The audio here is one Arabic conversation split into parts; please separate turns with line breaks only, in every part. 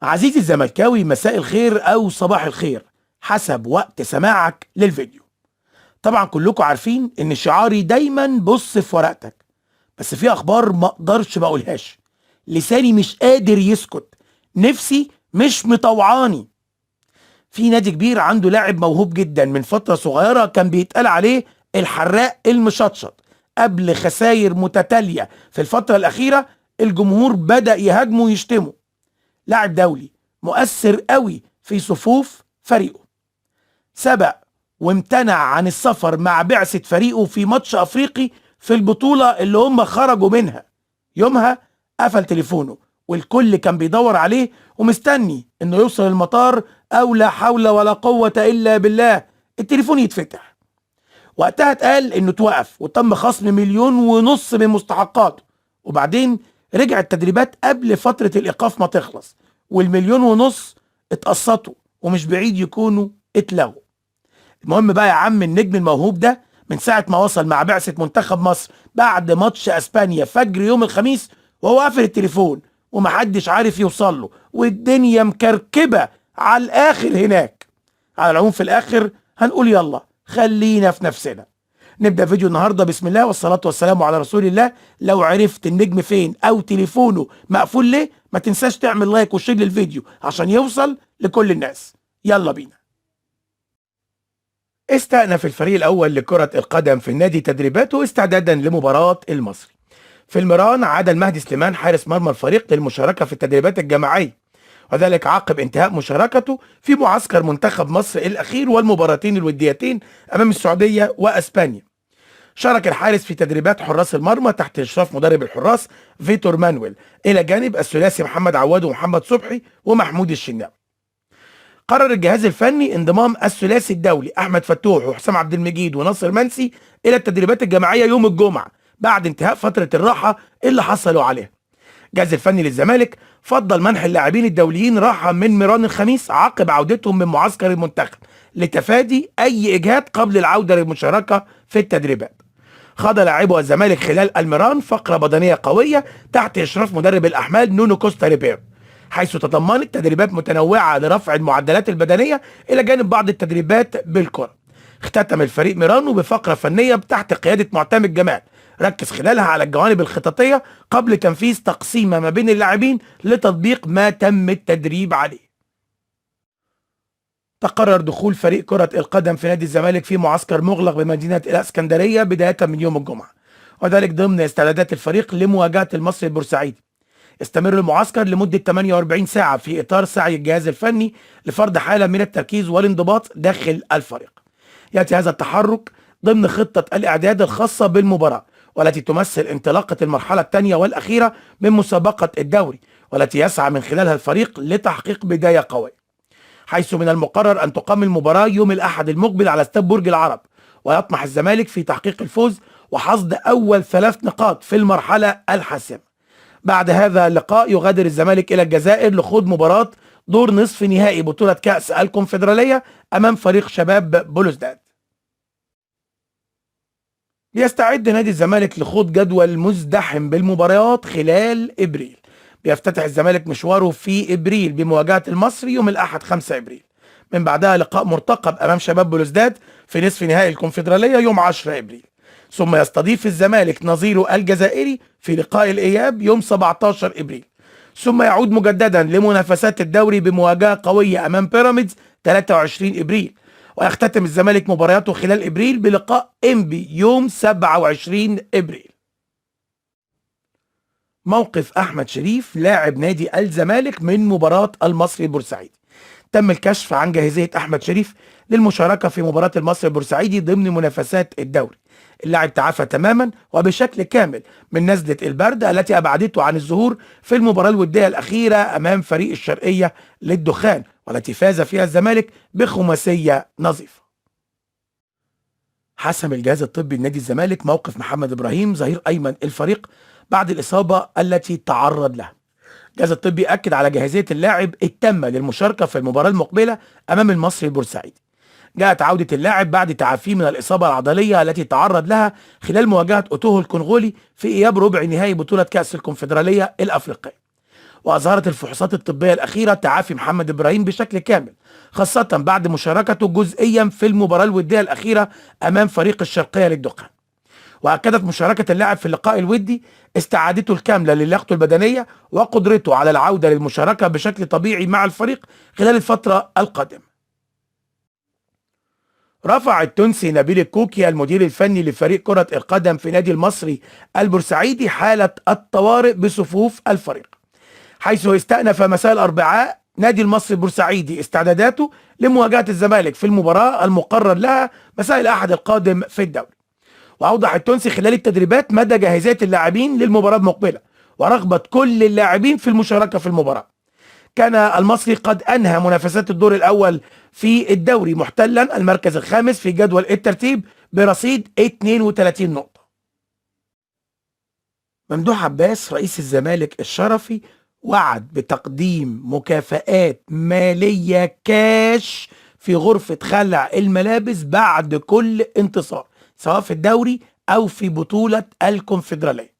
عزيزي الزملكاوي، مساء الخير أو صباح الخير حسب وقت سماعك للفيديو. طبعا كلكم عارفين إن شعاري دايما بص في ورقتك، بس في أخبار ما أقدرش بقولهاش. لساني مش قادر يسكت، نفسي مش مطوعاني. في نادي كبير عنده لاعب موهوب جدا، من فترة صغيرة كان بيتقال عليه الحراق المشطشط. قبل خسائر متتالية في الفترة الأخيرة الجمهور بدأ يهاجمه ويشتمه. لاعب دولي مؤثر قوي في صفوف فريقه، سبق وامتنع عن السفر مع بعثة فريقه في ماتش أفريقي في البطولة اللي هم خرجوا منها. يومها قفل تليفونه والكل كان بيدور عليه ومستني انه يوصل المطار، او لا حول ولا قوة الا بالله التليفون يتفتح. وقتها اتقال انه توقف وتم خصم 1.5 مليون من مستحقاته، وبعدين رجع التدريبات قبل فترة الايقاف ما تخلص، وال1.5 مليون اتقسطوا ومش بعيد يكونوا اتلغوا. المهم بقى يا عم، النجم الموهوب ده من ساعة ما وصل مع بعثة منتخب مصر بعد ماتش اسبانيا فجر يوم الخميس وهو قافل التليفون ومحدش عارف يوصل له، والدنيا مكركبة على الاخر هناك. على العموم في الاخر هنقول يلا خلينا في نفسنا. نبدأ فيديو النهاردة بسم الله والصلاة والسلام على رسول الله. لو عرفت النجم فين او تليفونه مقفول ليه، ما تنساش تعمل لايك وشير للفيديو عشان يوصل لكل الناس. يلا بينا. استأنف الفريق الأول لكرة القدم في النادي تدريباته استعدادا لمباراة المصري. في المران عاد المهدي سليمان حارس مرمى الفريق للمشاركة في التدريبات الجماعية، وذلك عقب انتهاء مشاركته في معسكر منتخب مصر الأخير والمباراتين الوديتين أمام السعودية وأسبانيا. شارك الحارس في تدريبات حراس المرمى تحت إشراف مدرب الحراس فيتور مانويل، إلى جانب الثلاثي محمد عواد ومحمد صبحي ومحمود الشناوي. قرر الجهاز الفني انضمام الثلاثي الدولي احمد فتوح وحسام عبد المجيد وناصر منسي الى التدريبات الجماعيه يوم الجمعه بعد انتهاء فتره الراحه اللي حصلوا عليها. الجهاز الفني للزمالك فضل منح اللاعبين الدوليين راحه من ميران الخميس عقب عودتهم من معسكر المنتخب لتفادي اي اجهاد قبل العوده للمشاركه في التدريبات. خاض لاعبو الزمالك خلال الميران فقره بدنيه قويه تحت اشراف مدرب الاحمال نونو كوستا ريبيرو، حيث تضمنت تدريبات متنوعة لرفع المعدلات البدنية إلى جانب بعض التدريبات بالكرة. اختتم الفريق ميرانو بفقرة فنية تحت قيادة معتمد جمال، ركز خلالها على الجوانب الخططية قبل تنفيذ تقسيمة ما بين اللاعبين لتطبيق ما تم التدريب عليه. تقرر دخول فريق كرة القدم في نادي الزمالك في معسكر مغلق بمدينة الإسكندرية بداية من يوم الجمعة، وذلك ضمن استعدادات الفريق لمواجهة المصري البورسعيدي. يستمر المعسكر لمدة 48 ساعة في إطار سعي الجهاز الفني لفرض حالة من التركيز والانضباط داخل الفريق. يأتي هذا التحرك ضمن خطة الإعداد الخاصة بالمباراة، والتي تمثل انطلاقة المرحلة الثانية والأخيرة من مسابقة الدوري، والتي يسعى من خلالها الفريق لتحقيق بداية قوية. حيث من المقرر أن تقام المباراة يوم الأحد المقبل على استاد برج العرب، ويطمح الزمالك في تحقيق الفوز وحصد أول 3 نقاط في المرحلة الحاسمة. بعد هذا اللقاء يغادر الزمالك إلى الجزائر لخوض مباراة دور نصف نهائي بطولة كأس الكونفدرالية أمام فريق شباب بلوزداد. ليستعد نادي الزمالك لخوض جدول مزدحم بالمباريات خلال إبريل. بيفتتح الزمالك مشواره في إبريل بمواجهة المصري يوم الأحد 5 إبريل، من بعدها لقاء مرتقب أمام شباب بلوزداد في نصف نهائي الكونفدرالية يوم 10 إبريل، ثم يستضيف الزمالك نظيره الجزائري في لقاء الإياب يوم 17 إبريل، ثم يعود مجددا لمنافسات الدوري بمواجهة قوية أمام بيراميدز 23 إبريل، ويختتم الزمالك مبارياته خلال إبريل بلقاء إنبي يوم 27 إبريل. موقف أحمد شريف لاعب نادي الزمالك من مباراة المصري البورسعيدي. تم الكشف عن جاهزية أحمد شريف للمشاركة في مباراة المصري البورسعيدي ضمن منافسات الدوري. اللاعب تعافى تماما وبشكل كامل من نزلة البرد التي أبعدته عن الظهور في المباراة الودية الأخيرة أمام فريق الشرقية للدخان، والتي فاز فيها الزمالك بخماسية نظيفة. حسم الجهاز الطبي لنادي الزمالك موقف محمد إبراهيم ظهير أيمن الفريق بعد الإصابة التي تعرض لها. الجهاز الطبي أكد على جاهزية اللاعب التامة للمشاركة في المباراة المقبلة أمام المصري البورسعيدي. جاءت عودة اللاعب بعد تعافيه من الإصابة العضلية التي تعرض لها خلال مواجهة أوتوهو الكونغولي في إياب ربع نهائي بطولة كأس الكونفدرالية الأفريقية. وأظهرت الفحوصات الطبية الأخيرة تعافي محمد إبراهيم بشكل كامل، خاصة بعد مشاركته جزئيا في المباراة الودية الأخيرة أمام فريق الشرقية للدخان. وأكدت مشاركة اللاعب في اللقاء الودي استعادته الكاملة للياقته البدنية وقدرته على العودة للمشاركة بشكل طبيعي مع الفريق خلال الفترة القادمة. رفع التونسي نبيل الكوكي المدير الفني لفريق كرة القدم في نادي المصري البورسعيدي حالة الطوارئ بصفوف الفريق، حيث استأنف مساء الأربعاء نادي المصري البورسعيدي استعداداته لمواجهة الزمالك في المباراة المقرر لها مساء الأحد القادم في الدوري. وأوضح التونسي خلال التدريبات مدى جاهزية اللاعبين للمباراة المقبلة ورغبة كل اللاعبين في المشاركة في المباراة. كان المصري قد أنهى منافسات الدور الأول في الدوري محتلا المركز الخامس في جدول الترتيب برصيد 32 نقطة. ممدوح عباس رئيس الزمالك الشرفي وعد بتقديم مكافآت مالية كاش في غرفة خلع الملابس بعد كل انتصار سواء في الدوري أو في بطولة الكونفدرالية.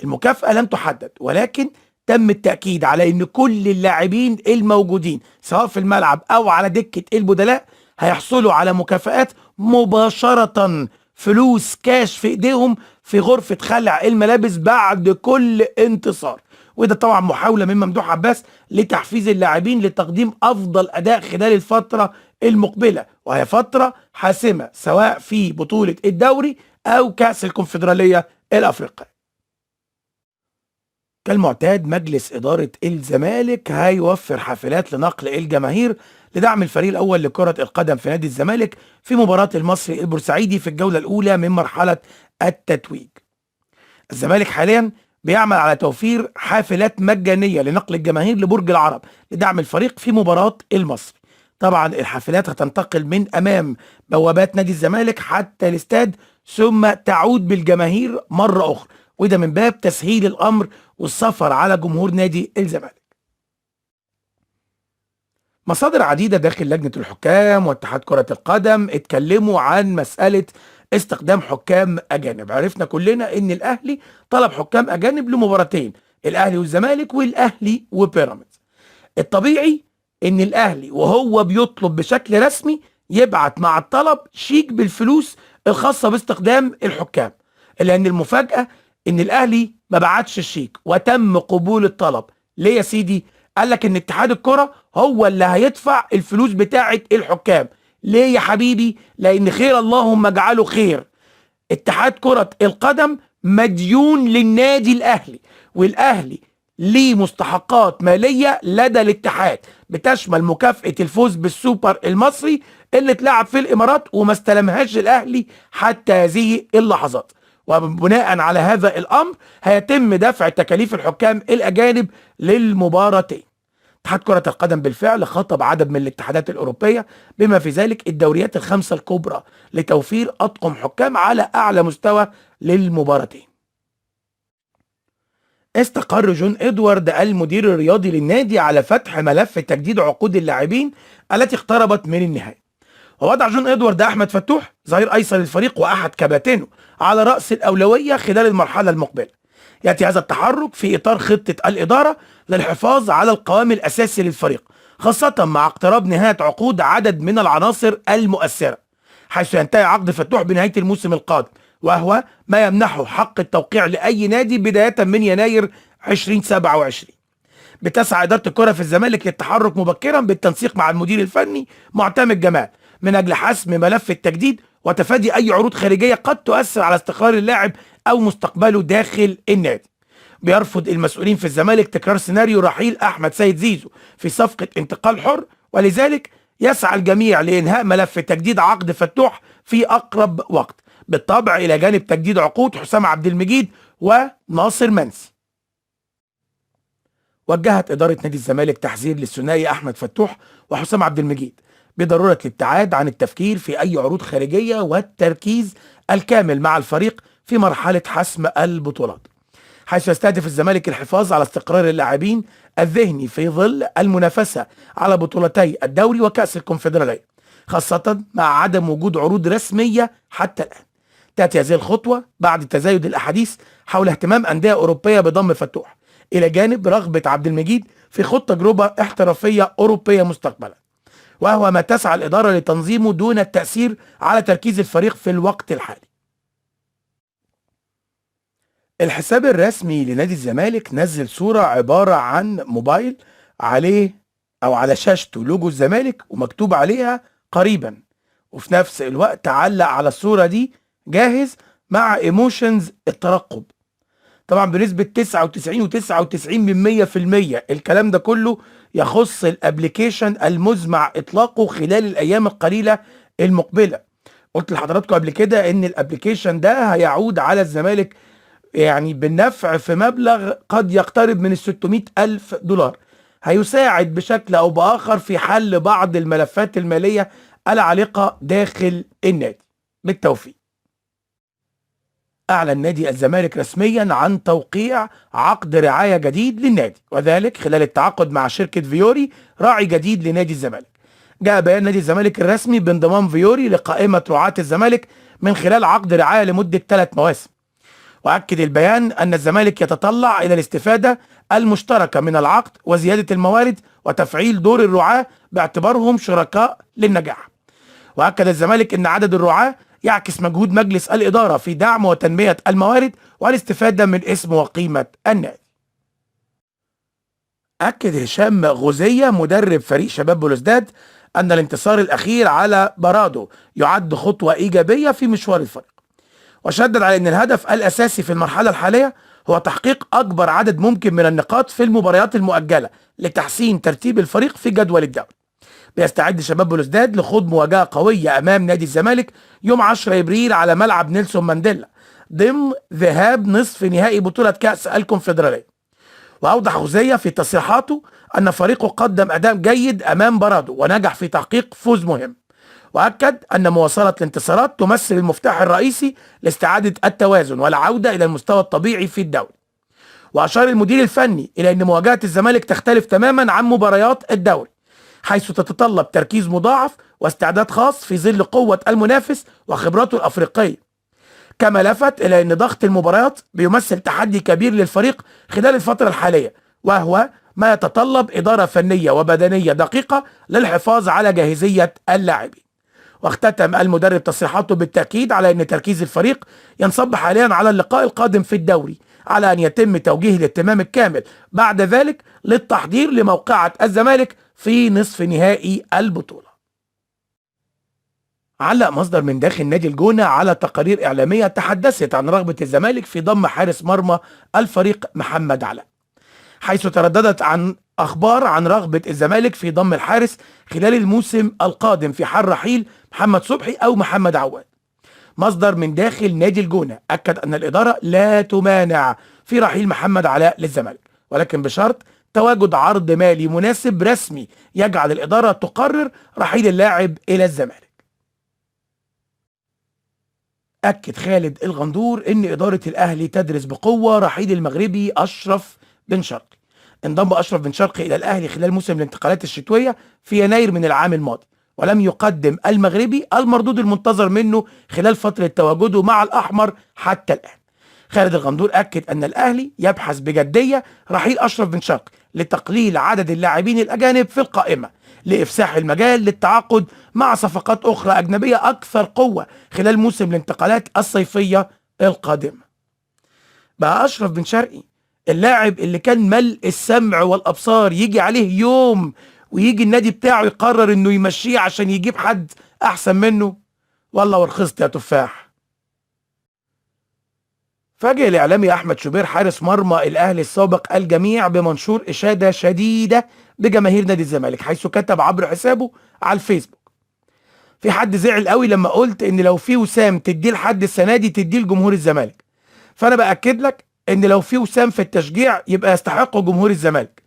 المكافأة لم تحدد، ولكن تم التأكيد على أن كل اللاعبين الموجودين سواء في الملعب أو على دكة البدلاء هيحصلوا على مكافآت مباشرة، فلوس كاش في إيديهم في غرفة خلع الملابس بعد كل انتصار. وده طبعا محاولة من ممدوح عباس لتحفيز اللاعبين لتقديم أفضل أداء خلال الفترة المقبلة، وهي فترة حاسمة سواء في بطولة الدوري أو كأس الكونفدرالية الأفريقية. كالمعتاد مجلس إدارة الزمالك هيوفر حافلات لنقل الجماهير لدعم الفريق الأول لكرة القدم في نادي الزمالك في مباراة المصري البورسعيدي في الجولة الأولى من مرحلة التتويج. الزمالك حاليا بيعمل على توفير حافلات مجانية لنقل الجماهير لبرج العرب لدعم الفريق في مباراة المصري. طبعا الحافلات هتنتقل من أمام بوابات نادي الزمالك حتى الاستاد ثم تعود بالجماهير مرة أخرى، وده من باب تسهيل الأمر والسفر على جمهور نادي الزمالك. مصادر عديدة داخل لجنة الحكام واتحاد كرة القدم اتكلموا عن مسألة استخدام حكام أجانب. عرفنا كلنا إن الأهلي طلب حكام أجانب لمباراتين، الأهلي والزمالك والأهلي وبيراميدز. الطبيعي إن الأهلي وهو بيطلب بشكل رسمي يبعت مع الطلب شيك بالفلوس الخاصة باستخدام الحكام، لأن المفاجأة إن الأهلي ما بعتش الشيك وتم قبول الطلب. ليه يا سيدي؟ قال لك إن اتحاد الكرة هو اللي هيدفع الفلوس بتاعة الحكام. ليه يا حبيبي؟ لأن خير اللهم اجعله خير. اتحاد كرة القدم مديون للنادي الأهلي، والأهلي ليه مستحقات مالية لدى الاتحاد بتشمل مكافأة الفوز بالسوبر المصري اللي اتلعب في الإمارات وما استلمهاش الأهلي حتى هذه اللحظات. وبناء على هذا الأمر هيتم دفع تكاليف الحكام الأجانب للمباراتين. اتحاد كرة القدم بالفعل خاطب عدد من الاتحادات الأوروبية بما في ذلك الدوريات الخمسة الكبرى لتوفير أطقم حكام على أعلى مستوى للمباراتين. استقر جون إدوارد المدير الرياضي للنادي على فتح ملف تجديد عقود اللاعبين التي اقتربت من النهاية. ووضع جون إدوارد أحمد فتوح ظهير أيسر الفريق وأحد كباتنه على رأس الأولوية خلال المرحلة المقبلة. يأتي هذا التحرك في إطار خطة الإدارة للحفاظ على القوام الأساسي للفريق، خاصة مع اقتراب نهاية عقود عدد من العناصر المؤثرة، حيث ينتهي عقد فتوح بنهاية الموسم القادم، وهو ما يمنحه حق التوقيع لأي نادي بداية من يناير 2027. بتسعى إدارة الكرة في الزمالك للتحرك مبكرا بالتنسيق مع المدير الفني معتمد جمال من أجل حسم ملف التجديد وتفادي أي عروض خارجية قد تؤثر على استقرار اللاعب أو مستقبله داخل النادي. بيرفض المسؤولين في الزمالك تكرار سيناريو رحيل أحمد سيد زيزو في صفقة انتقال حر، ولذلك يسعى الجميع لإنهاء ملف تجديد عقد فتوح في أقرب وقت، بالطبع إلى جانب تجديد عقود حسام عبد المجيد وناصر منسي. وجهت إدارة نادي الزمالك تحذير للثنائي أحمد فتوح وحسام عبد المجيد بضرورة الابتعاد عن التفكير في أي عروض خارجية والتركيز الكامل مع الفريق في مرحلة حسم البطولات، حيث يستهدف الزمالك الحفاظ على استقرار اللاعبين الذهني في ظل المنافسة على بطولتي الدوري وكأس الكونفدرالية، خاصة مع عدم وجود عروض رسمية حتى الآن. تأتي هذه الخطوة بعد تزايد الأحاديث حول اهتمام أندية أوروبية بضم فتوح الى جانب رغبه عبد المجيد في خوض تجربه احترافيه اوروبيه مستقبلا، وهو ما تسعى الاداره لتنظيمه دون التاثير على تركيز الفريق في الوقت الحالي. الحساب الرسمي لنادي الزمالك نزل صورة عبارة عن موبايل عليه أو على شاشته لوجو الزمالك ومكتوب عليها قريبا، وفي نفس الوقت علق على الصورة دي جاهز مع ايموشنز الترقب، طبعا بنسبة 99.99% الكلام ده كله يخص الابليكيشن المزمع اطلاقه خلال الايام القليلة المقبلة. قلت لحضراتكم قبل كده ان الابليكيشن ده هيعود على الزمالك يعني بالنفع في مبلغ قد يقترب من 600 ألف دولار، هيساعد بشكل أو بآخر في حل بعض الملفات المالية العالقة داخل النادي. بالتوفيق. أعلن نادي الزمالك رسميا عن توقيع عقد رعاية جديد للنادي، وذلك خلال التعاقد مع شركة فيوري راعي جديد لنادي الزمالك. جاء بيان نادي الزمالك الرسمي بانضمام فيوري لقائمة رعاة الزمالك من خلال عقد رعاية لمدة 3 مواسم. وأكد البيان أن الزمالك يتطلع إلى الاستفادة المشتركة من العقد وزيادة الموارد وتفعيل دور الرعاة باعتبارهم شركاء للنجاح. وأكد الزمالك أن عدد الرعاة يعكس مجهود مجلس الإدارة في دعم وتنمية الموارد والاستفادة من اسم وقيمة النادي. أكد هشام غوزية مدرب فريق شباب بلوزداد أن الانتصار الأخير على برادو يعد خطوة إيجابية في مشوار الفريق، وشدد على أن الهدف الأساسي في المرحلة الحالية هو تحقيق أكبر عدد ممكن من النقاط في المباريات المؤجلة لتحسين ترتيب الفريق في جدول الدوري. بيستعد شباب بلوزداد لخوض مواجهة قوية أمام نادي الزمالك يوم 10 إبريل على ملعب نيلسون مانديلا ضمن ذهاب نصف نهائي بطولة كأس الكونفدرالية. وأوضح غوزية في تصريحاته أن فريقه قدم أداء جيد أمام برادو ونجح في تحقيق فوز مهم، وأكد أن مواصلة الانتصارات تمثل المفتاح الرئيسي لاستعادة التوازن والعودة إلى المستوى الطبيعي في الدوري. وأشار المدير الفني إلى أن مواجهة الزمالك تختلف تماما عن مباريات الدوري، حيث تتطلب تركيز مضاعف واستعداد خاص في ظل قوة المنافس وخبراته الأفريقية. كما لفت إلى أن ضغط المباريات بيمثل تحدي كبير للفريق خلال الفترة الحالية، وهو ما يتطلب إدارة فنية وبدنية دقيقة للحفاظ على جاهزية اللاعبين. واختتم المدرب تصريحاته بالتأكيد على أن تركيز الفريق ينصب حاليا على اللقاء القادم في الدوري، على أن يتم توجيه الاهتمام الكامل بعد ذلك للتحضير لموقعة الزمالك في نصف نهائي البطولة. علق مصدر من داخل نادي الجونة على تقارير إعلامية تحدثت عن رغبة الزمالك في ضم حارس مرمى الفريق محمد علاء، حيث ترددت عن أخبار عن رغبة الزمالك في ضم الحارس خلال الموسم القادم في حال رحيل محمد صبحي أو محمد عواد. مصدر من داخل نادي الجونة أكد أن الإدارة لا تمانع في رحيل محمد علاء للزمالك، ولكن بشرط تواجد عرض مالي مناسب رسمي يجعل الإدارة تقرر رحيل اللاعب إلى الزمالك. أكد خالد الغندور أن إدارة الأهلي تدرس بقوة رحيل المغربي أشرف بن شرقي. انضم أشرف بن شرقي إلى الأهلي خلال موسم الانتقالات الشتوية في يناير من العام الماضي، ولم يقدم المغربي المردود المنتظر منه خلال فترة تواجده مع الأحمر حتى الآن. خالد الغندور أكد أن الأهلي يبحث بجدية رحيل أشرف بن شرقي لتقليل عدد اللاعبين الأجانب في القائمة، لإفساح المجال للتعاقد مع صفقات أخرى أجنبية أكثر قوة خلال موسم الانتقالات الصيفية القادمة. بقى أشرف بن شرقي اللاعب اللي كان ملء السمع والأبصار يجي عليه يوم ويجي النادي بتاعه يقرر انه يمشيه عشان يجيب حد احسن منه، والله ورخصت يا تفاح. فاجئ الاعلامي احمد شوبير حارس مرمى الاهلي السابق الجميع بمنشور اشاده شديده بجماهير نادي الزمالك، حيث كتب عبر حسابه على الفيسبوك: في حد زعل قوي لما قلت ان لو في وسام تديه لحد السنه دي تديه لجمهور الزمالك، فانا باكد لك ان لو في وسام في التشجيع يبقى يستحقه جمهور الزمالك.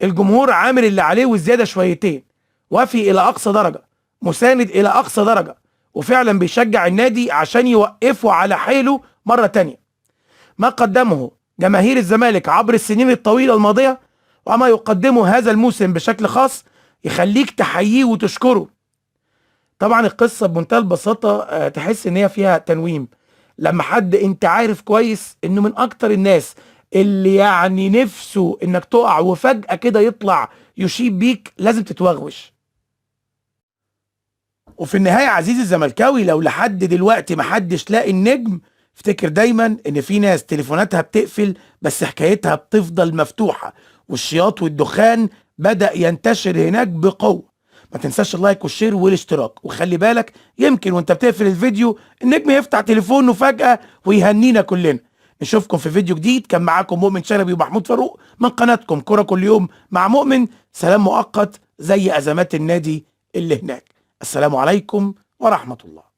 الجمهور عامل اللي عليه والزياده شويتين، وافي الى اقصى درجه، مساند الى اقصى درجه، وفعلا بيشجع النادي عشان يوقفه على حيله مره تانيه. ما قدمه جماهير الزمالك عبر السنين الطويله الماضيه وما يقدمه هذا الموسم بشكل خاص يخليك تحييه وتشكره. طبعا القصه بمنتهى البساطه تحس ان هي فيها تنويم، لما حد انت عارف كويس انه من اكتر الناس اللي يعني نفسه انك تقع وفجأة كده يطلع يشيب بيك لازم تتوغوش. وفي النهاية عزيزي الزملكاوي، لو لحد دلوقتي محدش لاقي النجم، افتكر دايما ان في ناس تليفوناتها بتقفل بس حكايتها بتفضل مفتوحة، والشياط والدخان بدأ ينتشر هناك بقوة. ما تنساش اللايك والشير والاشتراك، وخلي بالك يمكن وانت بتقفل الفيديو النجم يفتح تليفونه فجأة ويهنينا كلنا. نشوفكم في فيديو جديد. كان معاكم مؤمن شلبي ومحمود فاروق من قناتكم كرة كل يوم مع مؤمن. سلام مؤقت زي أزمات النادي اللي هناك. السلام عليكم ورحمة الله.